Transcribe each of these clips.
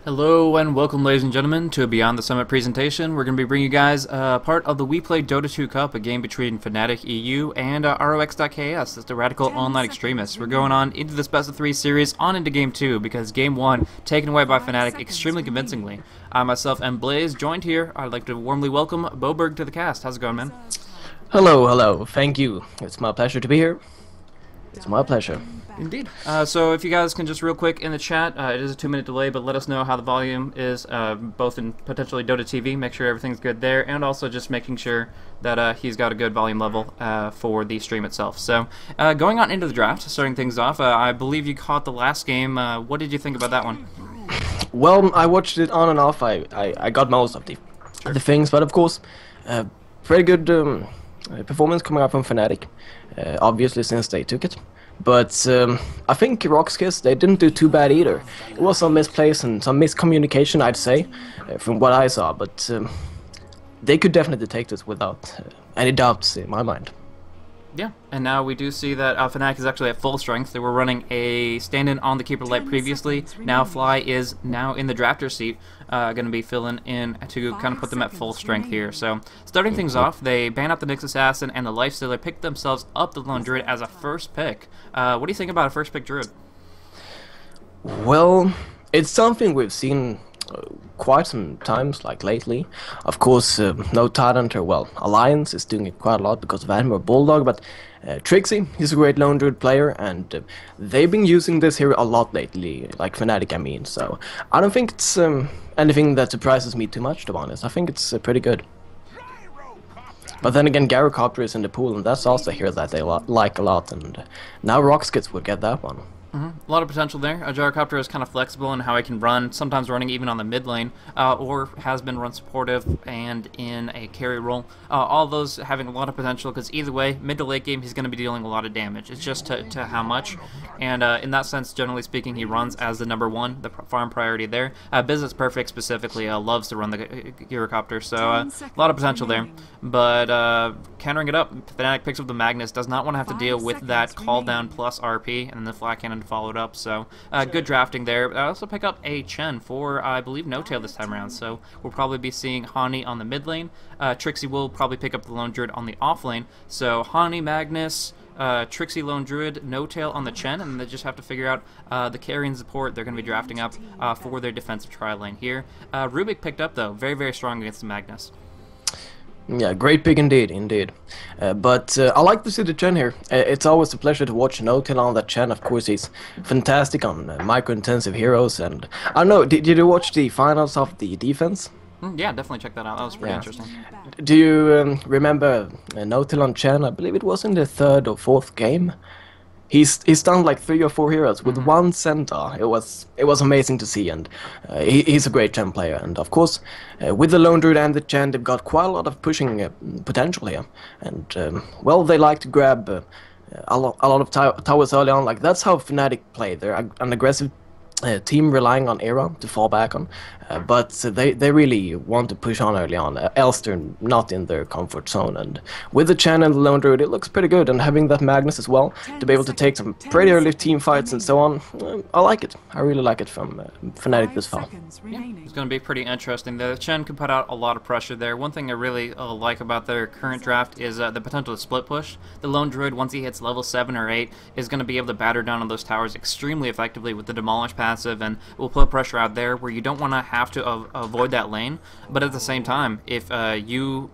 Hello and welcome, ladies and gentlemen, to a Beyond the Summit presentation. We're going to be bringing you guys part of the We Play Dota 2 Cup, a game between Fnatic.EU and RoX.KiS. That's the radical online extremists. We're going on into this best of 3 series, on into Game 2, because Game 1 taken away by Fnatic extremely convincingly. I myself am Blaze, joined here. I'd like to warmly welcome Boberg to the cast. How's it going, man? Hello, hello. Thank you. It's my pleasure to be here. It's my pleasure. Indeed. So if you guys can just real quick in the chat, it is a 2-minute delay, but let us know how the volume is, both in potentially Dota TV, make sure everything's good there, and also just making sure that he's got a good volume level for the stream itself. So going on into the draft, starting things off, I believe you caught the last game. What did you think about that one? Well, I watched it on and off. I got most of the things, but of course, very good performance coming out from Fnatic, obviously since they took it. But I think RoX.KiS, they didn't do too bad either. It was some misplays and some miscommunication, I'd say, from what I saw. But they could definitely take this without any doubts in my mind. Yeah, and now we do see that Fnatic is actually at full strength. They were running a stand-in on the Keeper Light previously. Now Fly is now in the drafter seat, going to be filling in to kind of put them at full strength here. So starting things off, they ban out the Nyx Assassin and the Lifestealer, pick themselves up the Lone Druid as a first pick. What do you think about a first pick Druid? Well, it's something we've seen quite some times, like lately. Of course, no Tidehunter, well, Alliance is doing it quite a lot because of Admiral Bulldog, but Trixie, he's a great Lone Druid player, and they've been using this hero a lot lately, like Fnatic, I mean, so I don't think it's anything that surprises me too much, to be honest. I think it's pretty good. But then again, Gyrocopter is in the pool, and that's also a hero that they like a lot, and now RoX.KiS will get that one. A lot of potential there. A Gyrocopter is kind of flexible in how he can run, sometimes running even on the mid lane, or has been run supportive and in a carry role. All those having a lot of potential, because either way, mid to late game, he's going to be dealing a lot of damage. It's just to how much. And in that sense, generally speaking, he runs as the #1, the farm priority there. Business Perfect specifically loves to run the Gyrocopter, so a lot of potential there. But countering it up, Fnatic picks up the Magnus, does not want to have to deal with that call down plus RP, and then the Flat Cannon followed up, so good drafting there. I also pick up a Chen for, I believe, No Tail this time around, so we'll probably be seeing Hani on the mid lane. Trixie will probably pick up the Lone Druid on the off lane, so Hani, Magnus, Trixie, Lone Druid, No Tail on the Chen, and they just have to figure out the carry and support they're going to be drafting up for their defensive tri lane here. Rubik picked up, though, very, very strong against the Magnus. Yeah, great pick indeed. But I like to see the Chen here. It's always a pleasure to watch No Tail on that Chen. Of course, he's fantastic on micro-intensive heroes. And I don't know, did you watch the finals of the defense? Yeah, definitely check that out. That was pretty interesting. Do you remember No Tail on Chen? I believe it was in the 3rd or 4th game. He's done like 3 or 4 heroes with one center. It was amazing to see, and he's a great Chen player. And of course, with the Lone Druid and the Chen, they've got quite a lot of pushing potential here. And well, they like to grab a lot of towers early on. Like that's how Fnatic play. They're an aggressive team relying on Era to fall back on, but they really want to push on early on, else they're not in their comfort zone. And with the Chen and the Lone Druid, it looks pretty good, and having that Magnus as well to be able to take some pretty early team fights and so on, I like it. I really like it from Fnatic this far. Yeah, it's going to be pretty interesting. The Chen can put out a lot of pressure there. One thing I really like about their current draft is the potential to split push. The Lone Druid, once he hits level 7 or 8, is going to be able to batter down on those towers extremely effectively with the Demolish passive, and will put pressure out there where you don't want to have to avoid that lane. But at the same time, if you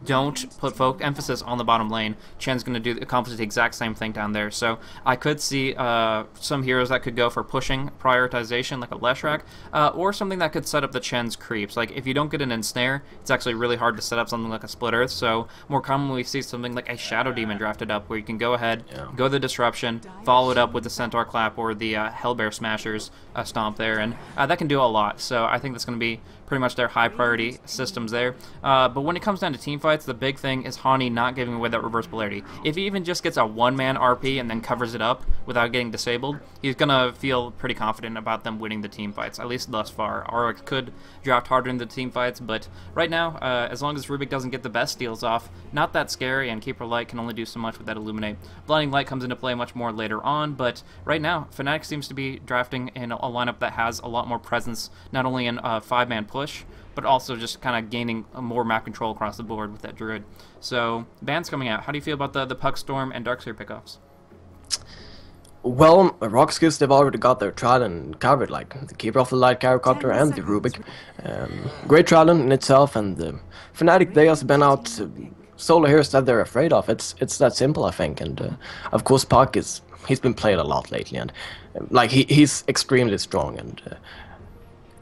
don't put emphasis on the bottom lane, Chen's going to accomplish the exact same thing down there. So I could see some heroes that could go for pushing prioritization, like a Leshrac, or something that could set up the Chen's creeps. Like if you don't get an ensnare, it's actually really hard to set up something like a Split Earth. So more commonly we see something like a Shadow Demon drafted up, where you can go ahead, go the Disruption, follow it up with the Centaur Clap or the Hellbear Smashers stomp there, and that can do a lot. So I think that's going to be pretty much their high priority systems there. But when it comes down to team fights, the big thing is Hani not giving away that reverse polarity. If he even just gets a one-man RP and then covers it up without getting disabled, he's going to feel pretty confident about them winning the team fights, at least thus far. RoX could draft harder in the team fights, but right now, as long as Rubik doesn't get the best steals off, not that scary, and Keeper Light can only do so much with that Illuminate. Blinding Light comes into play much more later on, but right now, Fnatic seems to be drafting in a lineup that has a lot more presence, not only in a 5-man push, but also just kind of gaining more map control across the board with that Druid. So, bans coming out. How do you feel about the Puck Storm and Darkseer pickoffs? Well, RoX.KiS, they've already got their Trident covered, like the Keeper of the Light Gyrocopter and the Rubik. Great Trident in itself, and Fnatic, they just been out solo heroes that they're afraid of. It's that simple, I think, and of course Puck he's been played a lot lately, and like he's extremely strong, and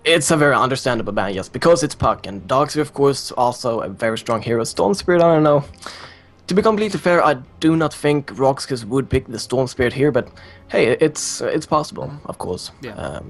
it's a very understandable ban, yes, because it's Puck, and Darkseer, of course, also a very strong hero. Storm Spirit, I don't know. To be completely fair, I do not think RoX.KiS would pick the Storm Spirit here, but hey, it's possible, of course. Yeah.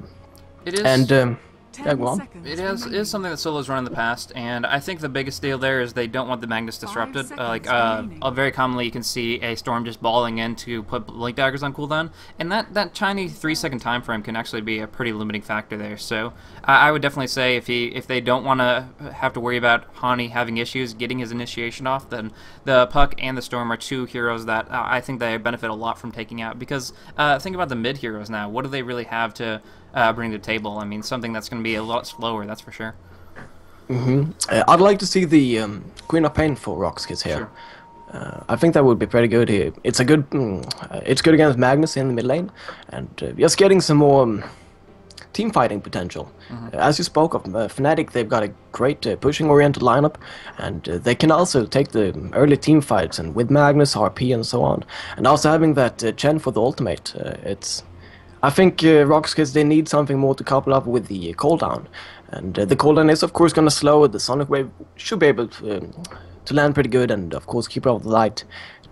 It is. And yeah, go on. It is something that Solo's run in the past, and I think the biggest deal there is they don't want the Magnus disrupted. Very commonly you can see a Storm just balling in to put Blink Daggers on cooldown, and that tiny 3-second time frame can actually be a pretty limiting factor there. So I would definitely say if they don't want to have to worry about Hani having issues getting his initiation off, then the Puck and the Storm are two heroes that I think they benefit a lot from taking out, because think about the mid heroes now. What do they really have to bring to the table? I mean, something that's going to be a lot slower, that's for sure. I'd like to see the Queen of Pain for RoX.KiS here. Sure. I think that would be pretty good here. It's a good, it's good against Magnus in the mid lane, and just getting some more team fighting potential. As you spoke of, Fnatic, they've got a great pushing-oriented lineup, and they can also take the early team fights, and with Magnus, RP, and so on, and also having that Chen for the ultimate. I think RoX.KiS, they need something more to couple up with the cooldown, and the cooldown is of course going to slow. The Sonic Wave should be able to land pretty good, and of course Keeper of the Light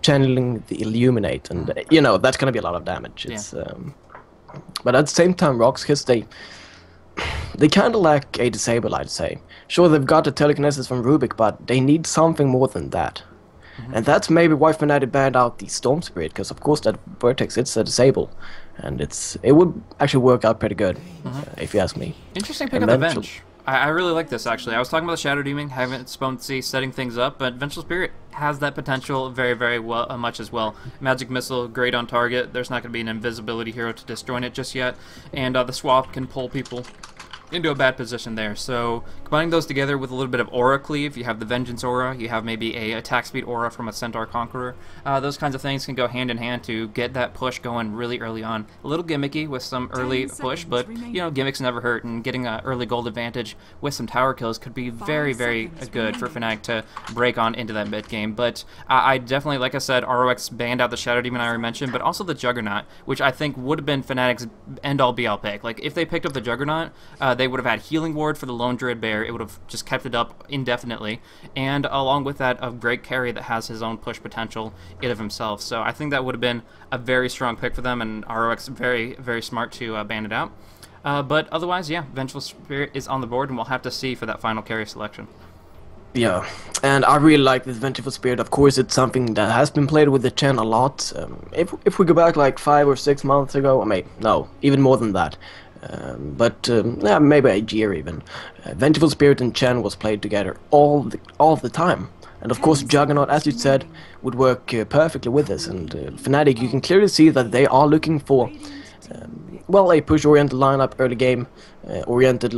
channeling the Illuminate, and you know, that's going to be a lot of damage. It's but at the same time, RoX.KiS, they kind of lack a disable, I'd say. Sure, they've got the telekinesis from Rubik, but they need something more than that. And that's maybe why Fnatic banned out the Storm Spirit, because of course that Vertex, it's a disable, and it would actually work out pretty good, if you ask me. Interesting pick on the bench. I really like this, actually. I was talking about the Shadow Demon, having Sponsy setting things up, but Vengeful Spirit has that potential very, very much as well. Magic Missile, great on target. There's not going to be an invisibility hero to disjoin it just yet, and the swap can pull people into a bad position there. So combining those together with a little bit of aura cleave, you have the Vengeance aura, you have maybe a attack speed aura from a Centaur Conqueror. Those kinds of things can go hand in hand to get that push going really early on. A little gimmicky with some early push, but you know, gimmicks never hurt, and getting an early gold advantage with some tower kills could be very, very good for Fnatic to break on into that mid game. But I definitely, like I said, RoX banned out the Shadow Demon I already mentioned, but also the Juggernaut, which I think would have been Fnatic's end-all be-all pick. Like, if they picked up the Juggernaut, they would have had Healing Ward for the Lone Druid Bear. It would have just kept it up indefinitely, and along with that, a great carry that has his own push potential in of himself. So I think that would have been a very strong pick for them, and RoX very, very smart to ban it out. But otherwise, yeah, Vengeful Spirit is on the board, and we'll have to see for that final carry selection. Yeah, and I really like this Vengeful Spirit. Of course, it's something that has been played with the Chen a lot. If we go back like 5 or 6 months ago, I mean, no, even more than that. Yeah, maybe a year even. Vengeful Spirit and Chen was played together all the time. And of course, Juggernaut, as you said, would work perfectly with this. And Fnatic, you can clearly see that they are looking for, well, a push-oriented lineup, early game oriented.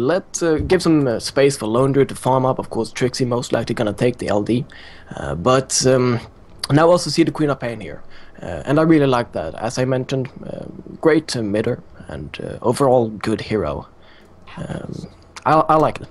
Give some space for Lone Druid to farm up. Of course, Trixie most likely gonna take the LD. Now also see the Queen of Pain here. And I really like that. As I mentioned, great midder and overall good hero. I like it.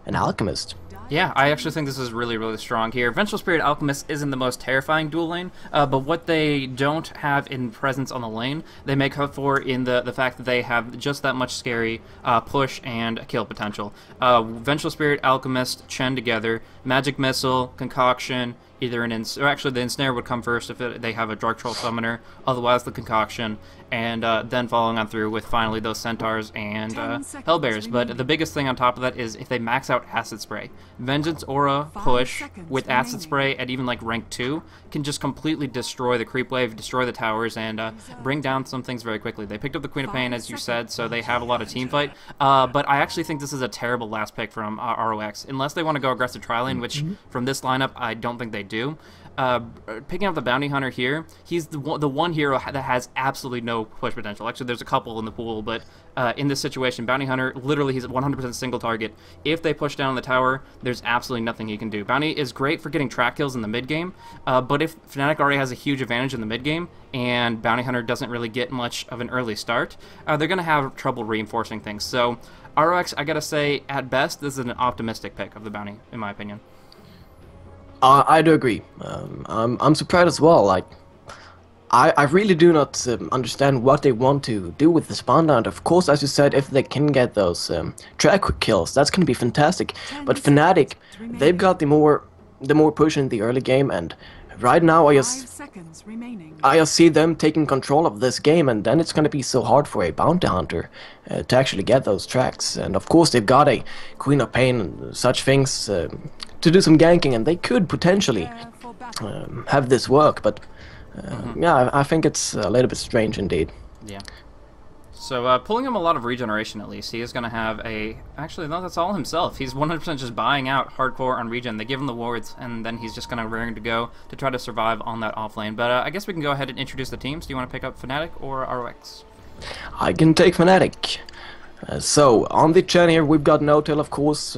An Alchemist. Yeah, I actually think this is really, really strong here. Vengeful Spirit Alchemist isn't the most terrifying dual lane, but what they don't have in presence on the lane, they make up for in the fact that they have just that much scary push and kill potential. Vengeful Spirit, Alchemist, Chen together, Magic Missile, Concoction, either or actually the ensnare would come first if they have a Dark Troll Summoner, otherwise the Concoction, and then following on through with finally those Centaurs and Hellbears. But the biggest thing on top of that is if they max out Acid Spray. Vengeance Aura push with Acid Spray at even like rank 2 can just completely destroy the creep wave, destroy the towers, and bring down some things very quickly. They picked up the Queen of Pain, as you said, so they have a lot of team fight, but I actually think this is a terrible last pick from RoX, unless they want to go aggressive tri-lane, which from this lineup I don't think they do. Picking up the Bounty Hunter here, he's the one hero that has absolutely no push potential. Actually, there's a couple in the pool, but in this situation, Bounty Hunter, literally he's a 100% single target. If they push down the tower, there's absolutely nothing he can do. Bounty is great for getting track kills in the mid game, but if Fnatic already has a huge advantage in the mid game, and Bounty Hunter doesn't really get much of an early start, they're going to have trouble reinforcing things. So RoX, I gotta say, at best, this is an optimistic pick of the Bounty, in my opinion. I do agree. I'm surprised as well. Like, I really do not understand what they want to do with the spawn down. Of course, as you said, if they can get those track kills, that's gonna be fantastic. But Fnatic, they've got the more push in the early game, and right now I just see them taking control of this game, and then it's gonna be so hard for a bounty hunter to actually get those tracks. And of course, they've got a Queen of Pain and such things to do some ganking, and they could potentially have this work, but yeah, I think it's a little bit strange indeed. Yeah. So pulling him a lot of regeneration at least. He is going to have a... Actually, no, that's all himself. He's 100% just buying out hardcore on regen. They give him the wards, and then he's just going to raring to go to try to survive on that offlane. But I guess we can go ahead and introduce the teams. Do you want to pick up Fnatic or RoX? I can take Fnatic. So, on the Chen here, we've got No-Tail, of course.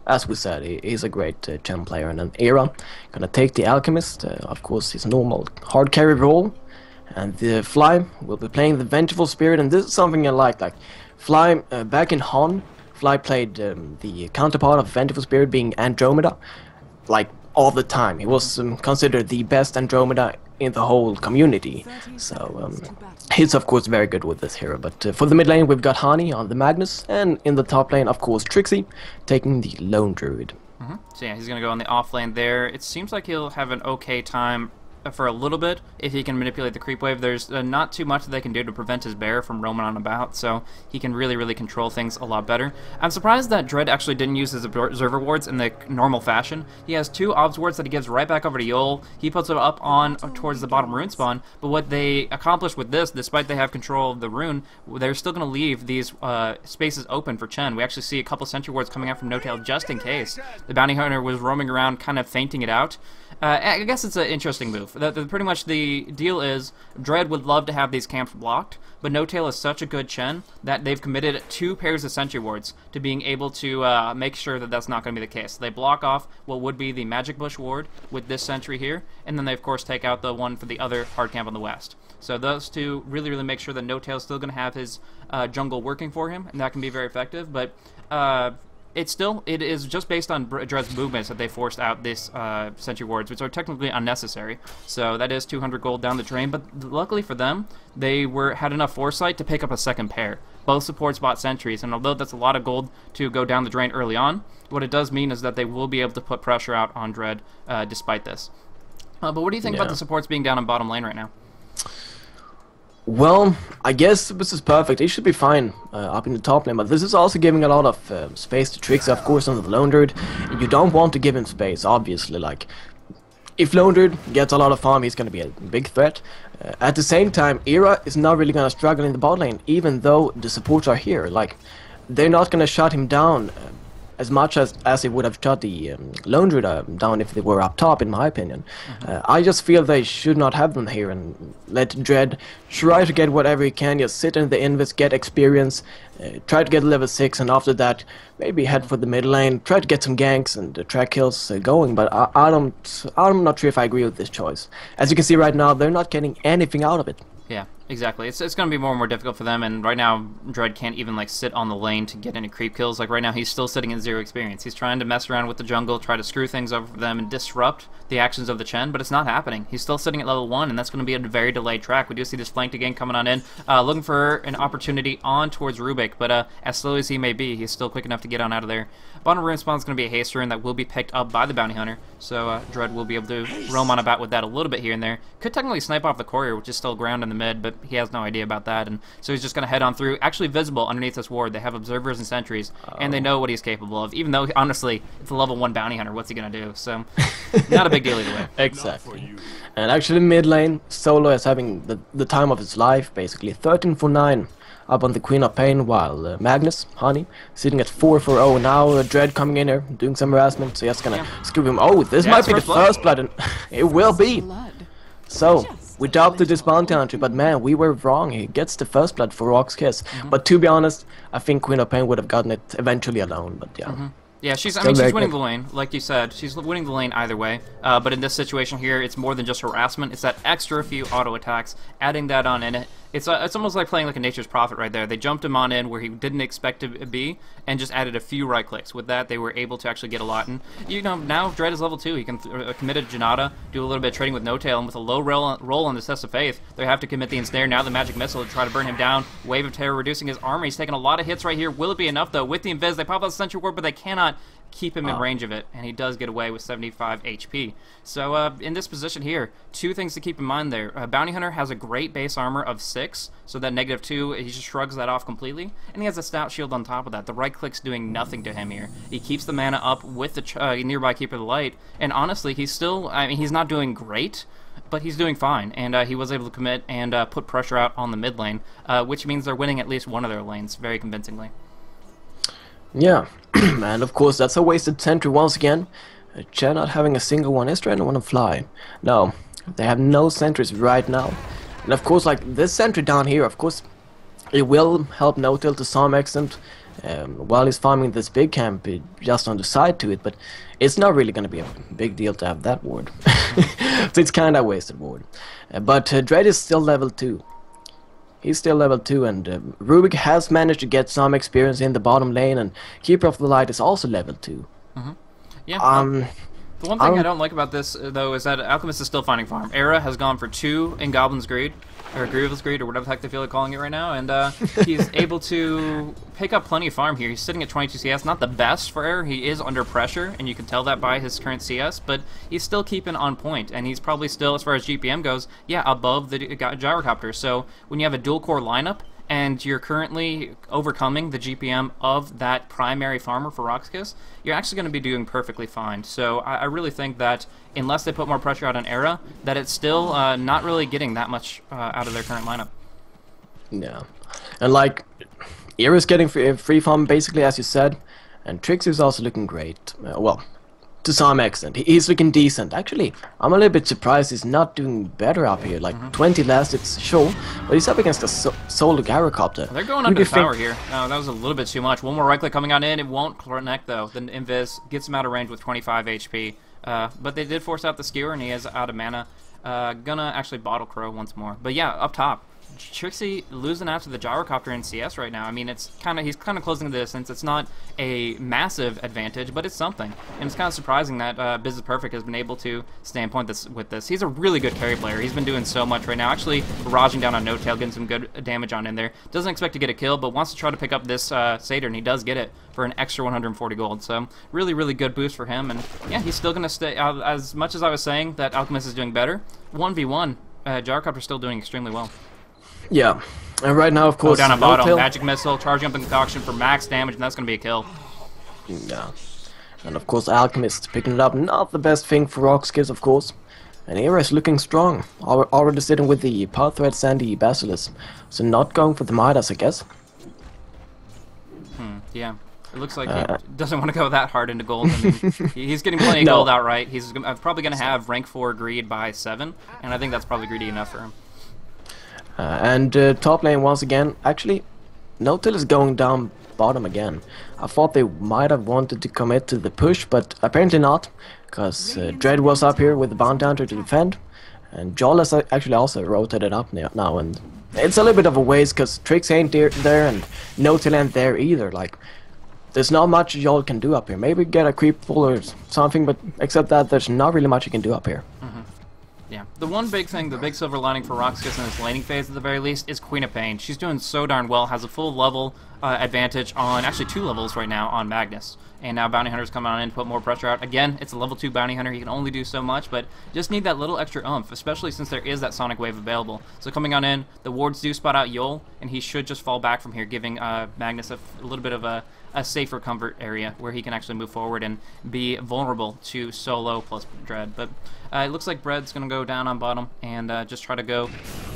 As we said, he's a great Chen player in an era. Gonna take the Alchemist, of course, his normal hard carry role. And the Fly will be playing the Vengeful Spirit, and this is something I like. Like, Fly, back in Han, Fly played the counterpart of Vengeful Spirit being Andromeda, like, all the time. He was considered the best Andromeda in the whole community. So, he's of course very good with this hero. But for the mid lane, we've got Hani on the Magnus, and in the top lane, of course, Trixie taking the Lone Druid. So yeah, he's going to go on the off lane there. It seems like he'll have an okay time for a little bit if he can manipulate the creep wave. There's not too much that they can do to prevent his bear from roaming on about, so he can really control things a lot better. I'm surprised that Dread actually didn't use his observer wards in the normal fashion. He has 2 obs wards that he gives right back over to Yol. He puts it up on towards the bottom rune spawn, but what they accomplished with this, despite they have control of the rune, they're still going to leave these spaces open for Chen. We actually see a couple sentry wards coming out from No-Tail just in case the bounty hunter was roaming around kind of feinting it out. I guess it's an interesting move. Pretty much the deal is Dread would love to have these camps blocked, but No-Tail is such a good Chen that they've committed 2 pairs of sentry wards to being able to make sure that that's not going to be the case. They block off what would be the Magic Bush ward with this sentry here, and then they of course take out the one for the other hard camp on the west. So those 2 really make sure that No-Tail is still going to have his jungle working for him, and that can be very effective, but it is just based on Dread's movements that they forced out this sentry wards, which are technically unnecessary. So that is 200 gold down the drain, but luckily for them, they had enough foresight to pick up a second pair. Both supports bought sentries, and although that's a lot of gold to go down the drain early on, what it does mean is that they will be able to put pressure out on Dread despite this. But what do you think about the supports being down in bottom lane right now? Well, I guess this is perfect. He should be fine up in the top lane, but this is also giving a lot of space to Trixie, of course, on the Lone Druid. You don't want to give him space, obviously. Like, if Lone Druid gets a lot of farm, he's going to be a big threat. At the same time, Era is not really going to struggle in the bot lane, even though the supports are here. Like, they're not going to shut him down as much as they would have shut the Lone Druid down if they were up top, in my opinion. I just feel they should not have them here and let Dread try to get whatever he can, just sit in the invis, get experience, try to get level 6, and after that maybe head for the mid lane, try to get some ganks and track kills going, but I'm not sure if I agree with this choice. As you can see right now, they're not getting anything out of it. Yeah, exactly. It's going to be more and more difficult for them, and right now, Dread can't even, like, sit on the lane to get any creep kills. Like, right now, he's still sitting in 0 experience. He's trying to mess around with the jungle, try to screw things over for them, and disrupt the actions of the Chen, but it's not happening. He's still sitting at level 1, and that's going to be a very delayed track. We do see this flanked again coming on in, looking for an opportunity on towards Rubik, but as slowly as he may be, he's still quick enough to get on out of there. Bottom rune spawn is going to be a haste rune that will be picked up by the bounty hunter, so Dread will be able to roam on about with that a little bit here and there. Could technically snipe off the courier, which is still ground in the mid, but he has no idea about that, and so he's just going to head on through. Actually visible underneath this ward. They have observers and sentries, and they know what he's capable of, even though, honestly, it's a level 1 bounty hunter. What's he going to do? So, not a big deal either way. Exactly. And actually mid lane, Solo is having the time of his life, basically. 13 for 9 up on the Queen of Pain, while Magnus, Honey, sitting at 4 for 0. Now Dread coming in here, doing some harassment, so just gonna scoop him. Oh, this might be the first blood, and it will be. So, we doubted this bounty hunter, but man, we were wrong. He gets the first blood for RoX.KiS. But to be honest, I think Queen of Pain would have gotten it eventually alone, but yeah. Yeah, she's winning the lane, like you said. She's winning the lane either way. But in this situation here, it's more than just harassment. It's that extra few auto attacks, adding that on in it. It's almost like playing like a Nature's Prophet right there. They jumped him on in where he didn't expect to be, and just added a few right clicks. With that, they were able to actually get a lot. And you know, now Dread is level 2. He can commit a Janata, do a little bit of trading with No Tail, and with a low roll on the Test of Faith, they have to commit the Ensnare. Now the Magic Missile to try to burn him down. Wave of Terror reducing his armor. He's taking a lot of hits right here. Will it be enough though? With the Invis, they pop out the Sentry Ward, but they cannot keep him in range of it, and he does get away with 75 HP. So in this position here, two things to keep in mind there. Bounty Hunter has a great base armor of 6, so that -2, he just shrugs that off completely, and he has a stout shield on top of that. The right click's doing nothing to him here. He keeps the mana up with the nearby Keeper of the Light, and honestly, he's still, I mean, he's not doing great, but he's doing fine, and he was able to commit and put pressure out on the mid lane, which means they're winning at least one of their lanes very convincingly. Yeah, and of course that's a wasted sentry once again. Chen not having a single one. Is trying to want to fly. No, they have no sentries right now. And of course, like this sentry down here, of course, it will help No-Tail to some extent while he's farming this big camp just on the side to it. But it's not really going to be a big deal to have that ward. So it's kind of a wasted ward. But Dread is still level 2. He's still level 2, and Rubik has managed to get some experience in the bottom lane, and Keeper of the Light is also level 2. Yeah. The one thing I don't like about this, though, is that Alchemist is still finding farm. Era has gone for 2 in Goblin's Greed, or Grievous Greed, or whatever the heck they feel like calling it right now, and he's able to pick up plenty of farm here. He's sitting at 22 CS, not the best for Era. He is under pressure, and you can tell that by his current CS, but he's still keeping on point, and he's probably still, as far as GPM goes, yeah, above the Gyrocopter. So when you have a dual-core lineup, and you're currently overcoming the GPM of that primary farmer for RoX.KiS, you're actually going to be doing perfectly fine. So I really think that unless they put more pressure out on Era, that it's still not really getting that much out of their current lineup. Yeah, and like Era's getting free farm basically, as you said, and Trixie's also looking great. Well, to some extent, he's looking decent. Actually, I'm a little bit surprised he's not doing better up here. Like 20 last, it's sure, but he's up against a solo Gyrocopter. They're going under the tower here. That was a little bit too much. One more right click coming on in. It won't connect though. The Invis gets him out of range with 25 HP. But they did force out the skewer, and he is out of mana. Gonna actually bottle Crow once more. But yeah, up top, Trixie losing out to the Gyrocopter in CS right now. I mean, he's kind of closing the distance. It's not a massive advantage, but it's something. And it's kind of surprising that Business Perfect has been able to stay on point with this. He's a really good carry player. He's been doing so much right now. Actually, barraging down on No-Tail, getting some good damage on in there. Doesn't expect to get a kill, but wants to try to pick up this Satyr, and he does get it for an extra 140 gold. So really, really good boost for him. And yeah, he's still going to stay. As much as I was saying that Alchemist is doing better, 1v1, Gyrocopter's still doing extremely well. Yeah, and right now, of course, down on bottom, Magic Missile, charging up the Concoction for max damage, and that's going to be a kill. Yeah, and of course, Alchemist picking it up, not the best thing for RoX.KiS, of course. And Era is looking strong, already sitting with the Power Threads and the Basilisk, so not going for the Midas, I guess. Yeah. It looks like he doesn't want to go that hard into gold. I mean, he's getting plenty of gold outright. He's probably going to have rank 4 greed by 7, and I think that's probably greedy enough for him. And top lane once again. Actually, No-Tail is going down bottom again. I thought they might have wanted to commit to the push, but apparently not, because Dread was up here with the Bounty Hunter to defend, and Joel has actually also rotated up now, and it's a little bit of a waste because Trix ain't there and no tail ain't there either. Like, there's not much y'all can do up here. Maybe get a creep pull or something, but except that, there's not really much you can do up here. Yeah, the one big thing, the big silver lining for RoX.KiS in this laning phase at the very least is Queen of Pain. She's doing so darn well, has a full level advantage on, actually 2 levels right now on Magnus. And now Bounty Hunter's coming on in to put more pressure out. Again, it's a level 2 Bounty Hunter, he can only do so much, but just need that little extra oomph, especially since there is that Sonic Wave available. So coming on in, the wards do spot out Yol, and he should just fall back from here, giving Magnus a little bit of a safer comfort area where he can actually move forward and be vulnerable to Solo plus Dread. But it looks like Bread's going to go down on bottom and just try to go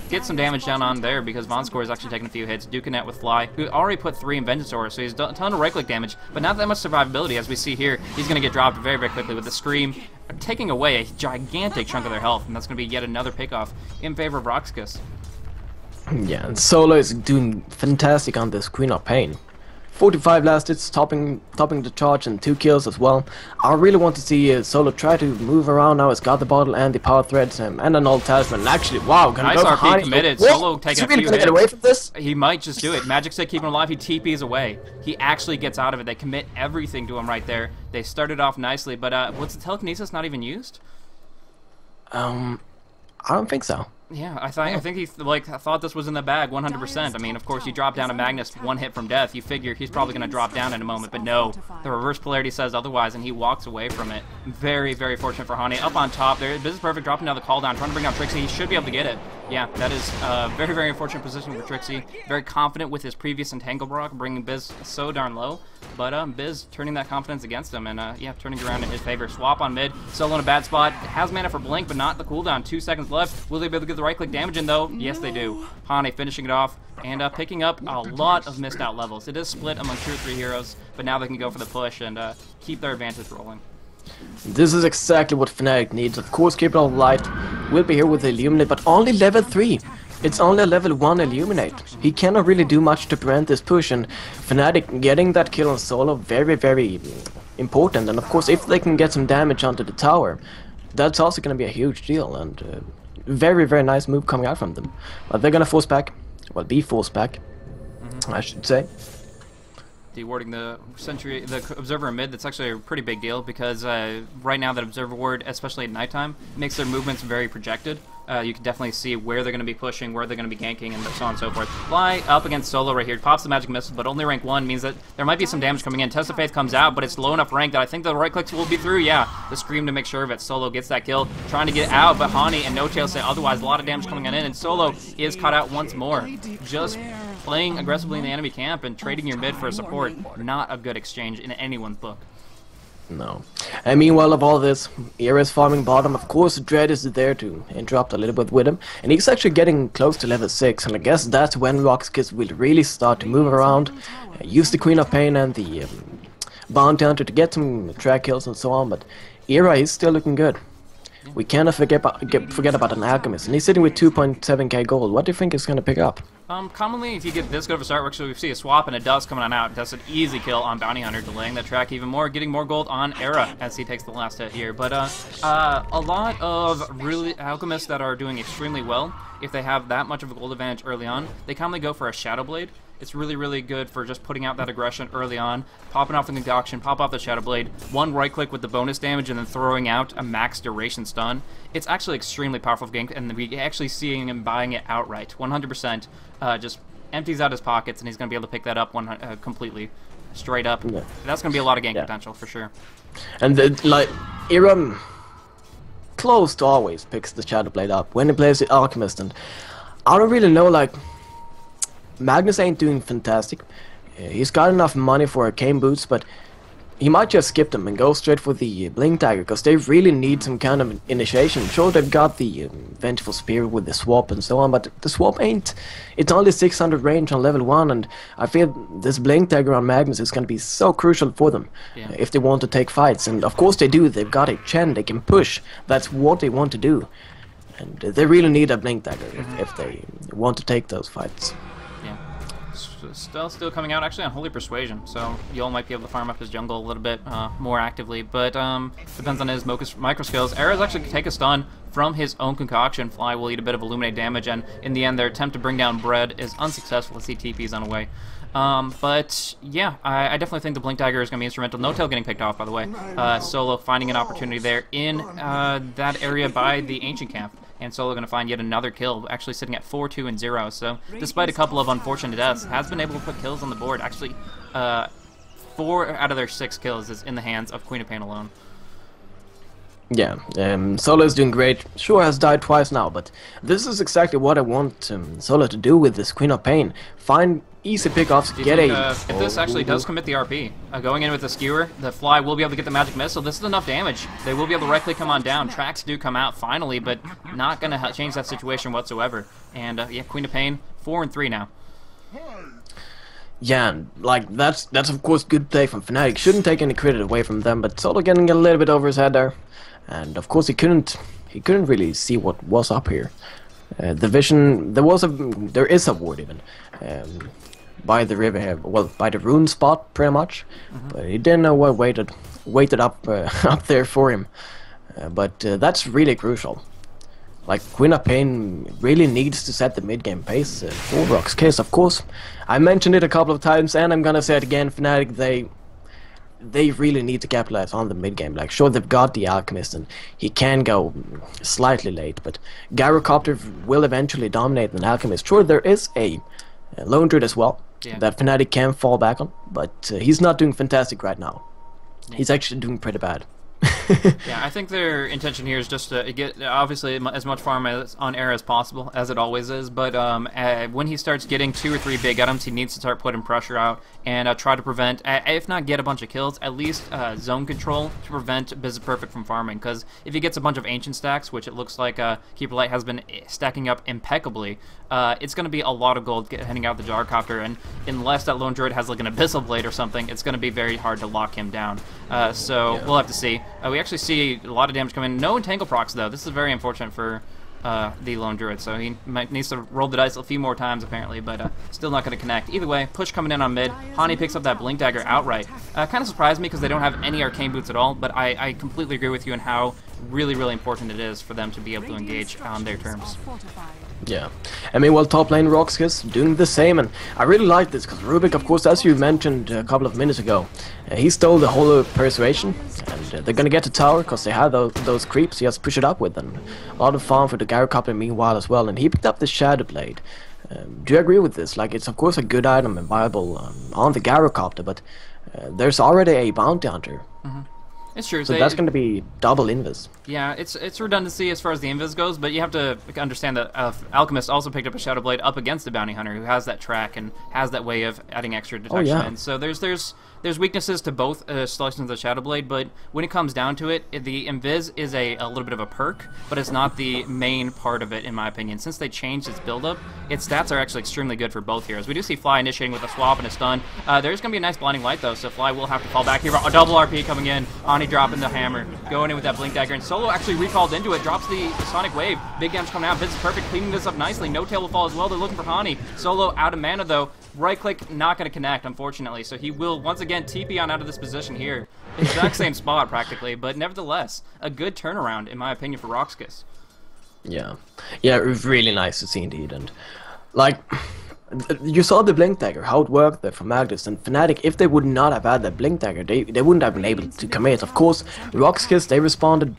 get some damage down on there because Vonscore is actually taking a few hits. Duking it with Fly, who already put 3 in Vengeance Aura, so he's done a ton of right-click damage, but not that much survivability. As we see here, he's going to get dropped very, very quickly with the Scream, taking away a gigantic chunk of their health, and that's going to be yet another pickoff in favor of RoX.KiS. Yeah, and Solo is doing fantastic on this Queen of Pain. 45 last hits, topping the charge, and 2 kills as well. I really want to see Solo try to move around now. He's got the bottle and the power threads and an old talisman. And actually, wow, gonna nice go RP high. committed. Whoa! Solo taking a few hits. Get away from this? He might just do it. Magic Stick keeping him alive. He TPs away. He actually gets out of it. They commit everything to him right there. They started off nicely, but what's the telekinesis not even used? I don't think so. Yeah, I think he thought this was in the bag 100%. I mean, of course, you drop down to Magnus 1 hit from death, you figure he's probably going to drop down in a moment, but no, the reverse polarity says otherwise, and he walks away from it. Very, very fortunate for Hani. Up on top there, Biz is perfect, dropping down the call down, trying to bring down Trixie. He should be able to get it. Yeah, that is a very, very unfortunate position for Trixie. Very confident with his previous Entangle Brock, bringing Biz so darn low, but Biz turning that confidence against him, and yeah, turning around in his favor. Swap on mid, Solo in a bad spot, has mana for Blink, but not the cooldown. 2 seconds left. Will they be able to get the right-click damage in, though? Yes, they do. Hane finishing it off and picking up a lot of missed out levels. It is split among 2 or 3 heroes, but now they can go for the push and keep their advantage rolling. This is exactly what Fnatic needs. Of course, Keeper of Light will be here with the Illuminate, but only level 3. It's only a level 1 Illuminate. He cannot really do much to prevent this push, and Fnatic getting that kill on Solo, very, very important. And of course, if they can get some damage onto the tower, that's also going to be a huge deal, and very, very nice move coming out from them. But they're going to force back, well, be forced back, I should say. Dewarding the Sentry, the Observer in mid, that's actually a pretty big deal because right now that Observer ward, especially at nighttime, makes their movements very projected. You can definitely see where they're going to be pushing, where they're going to be ganking, and so on and so forth. Fly up against Solo right here, pops the magic missile, but only rank 1 means that there might be some damage coming in. Test of Faith comes out, but it's low enough rank that I think the right clicks will be through. Yeah, the Scream to make sure that Solo gets that kill, trying to get out, but Hani and No Tail say otherwise. A lot of damage coming in, and Solo is caught out once more. Just playing aggressively in the enemy camp and trading your mid for a support, not a good exchange in anyone's book. No. And meanwhile of all this, Era is farming bottom. Of course, Dread is there to interrupt a little bit with him. And he's actually getting close to level 6. And I guess that's when RoX.KiS will really start to move around. Use the Queen of Pain and the Bounty Hunter to get some track kills and so on. But Era is still looking good. We cannot forget about an Alchemist. And he's sitting with 2.7k gold. What do you think is going to pick up? Commonly, if you get this good of a start, actually we see a swap and a dust coming on out. That's an easy kill on Bounty Hunter, delaying that track even more, getting more gold on Era as he takes the last hit here. But a lot of really Alchemists that are doing extremely well, if they have that much of a gold advantage early on, they commonly go for a Shadow Blade. It's really, really good for just putting out that aggression early on, popping off the Concoction, pop off the Shadow Blade, 1 right click with the bonus damage, and then throwing out a max duration stun. It's actually extremely powerful gank, and we actually seeing him buying it outright, 100%. Just empties out his pockets, and he's going to be able to pick that up completely, straight up. Yeah. That's going to be a lot of gank potential for sure. And like Era, close to always picks the Shadow Blade up when he plays the Alchemist, and I don't really know, like, Magnus ain't doing fantastic. He's got enough money for arcane boots, but he might just skip them and go straight for the Blink Dagger, because they really need some kind of initiation. Sure, they've got the Vengeful Spear with the swap and so on, but the swap ain't... It's only 600 range on level 1, and I feel this Blink Dagger on Magnus is going to be so crucial for them if they want to take fights. And of course they do. They've got a Chen, they can push. That's what they want to do. And they really need a Blink Dagger if they want to take those fights. Still coming out actually on Holy Persuasion, so Yol might be able to farm up his jungle a little bit more actively, but depends on his micro skills. Era's actually take a stun from his own concoction. Fly will eat a bit of Illuminate damage, and in the end their attempt to bring down Bread is unsuccessful as he TPs on away. But yeah, I definitely think the Blink Dagger is going to be instrumental. No Tail getting picked off, by the way. Solo finding an opportunity there in that area by the Ancient Camp. And Solo going to find yet another kill, actually sitting at 4, 2, and 0. So, despite a couple of unfortunate deaths, has been able to put kills on the board. Actually, 4 out of their 6 kills is in the hands of Queen of Pain alone. Yeah, Solo is doing great. Sure, has died twice now, but this is exactly what I want Solo to do with this Queen of Pain. Find easy pickoffs, get a... if this actually does commit the RP, going in with the Skewer, the Fly will be able to get the Magic Missile. This is enough damage. They will be able to right-click come on down. Tracks do come out finally, but not going to change that situation whatsoever. And yeah, Queen of Pain, 4 and 3 now. Yeah, like that's of course good play from Fnatic. Shouldn't take any credit away from them, but Solo getting a little bit over his head there. And of course he couldn't really see what was up here. The vision, there is a ward even by the river here, well, by the rune spot pretty much, but he didn't know what waited up up there for him. But that's really crucial. Like, Queen of Pain really needs to set the mid-game pace for RoX.KiS, of course. I mentioned it a couple of times, and I'm gonna say it again, Fnatic, they really need to capitalize on the mid-game. Like, sure, they've got the Alchemist, and he can go slightly late, but Gyrocopter will eventually dominate an Alchemist. Sure, there is a Lone Druid as well, that Fnatic can fall back on, but he's not doing fantastic right now. He's actually doing pretty bad. Yeah, I think their intention here is just to get, obviously, as much farm on Era as possible, as it always is, but when he starts getting 2 or 3 big items, he needs to start putting pressure out and try to prevent, if not get a bunch of kills, at least zone control to prevent Biz Perfect from farming, because if he gets a bunch of Ancient stacks, which it looks like Keeper Light has been stacking up impeccably, it's going to be a lot of gold heading out the Gyrocopter, and unless that Lone Druid has like an Abyssal Blade or something, it's going to be very hard to lock him down. So we'll have to see. We actually see a lot of damage coming in. No Entangle procs, though. This is very unfortunate for the Lone Druid, so he needs to roll the dice a few more times, apparently, but still not going to connect. Either way, push coming in on mid. Hani picks up that Blink Dagger outright. Kind of surprised me because they don't have any Arcane Boots at all, but I completely agree with you on how really, really important it is for them to be able to engage on their terms. Yeah, I mean, well, top lane RoX.KiS doing the same, and I really like this because Rubik, of course, as you mentioned a couple of minutes ago, he stole the whole Persuasion, and they're gonna get to tower because they have those creeps. He has to push it up with, and a lot of farm for the Gyrocopter meanwhile as well. And he picked up the Shadow Blade. Do you agree with this? Like, it's of course a good item and viable on the Gyrocopter, but there's already a Bounty Hunter. It's true. So that's going to be double invis. Yeah, it's redundancy as far as the invis goes, but you have to understand that Alchemist also picked up a Shadow Blade up against the Bounty Hunter, who has that track and has that way of adding extra detection. And so there's weaknesses to both selections of the Shadow Blade, but when it comes down to it, the invis is a little bit of a perk, but it's not the main part of it, in my opinion. Since they changed its build-up, its stats are actually extremely good for both heroes. We do see Fly initiating with a swap and a stun. There's going to be a nice Blinding Light, though, so Fly will have to fall back here. A double RP coming in. Ani dropping the hammer, going in with that Blink Dagger, and Solo actually recalled into it, drops the Sonic Wave. Big damage coming out. Biz is perfect, cleaning this up nicely. No Tail will fall as well. They're looking for Hani. Solo out of mana, though. Right click, not going to connect, unfortunately, so he will once again TP on out of this position here. Exact same spot, practically, but nevertheless, a good turnaround, in my opinion, for RoX.KiS. Yeah, it was really nice to see indeed, and like, you saw the Blink Dagger, how it worked there for Magnus, and Fnatic, if they would not have had that Blink Dagger, they wouldn't have been able to commit. Of course, RoX.KiS, they responded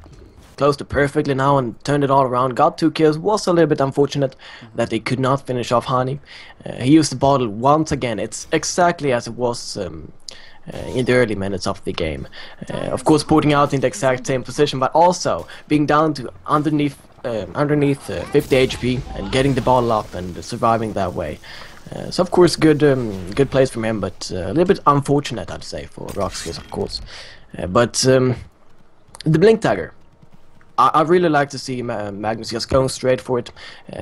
close to perfectly now and turned it all around, got 2 kills. Was a little bit unfortunate that they could not finish off Hani. He used the bottle once again. It's exactly as it was in the early minutes of the game. Of course, putting out in the exact same position, but also being down to underneath 50 HP and getting the bottle up and surviving that way. So of course, good plays from him, but a little bit unfortunate, I'd say, for RoX.KiS, of course. But the Blink Dagger, I really like to see Magnus just going straight for it,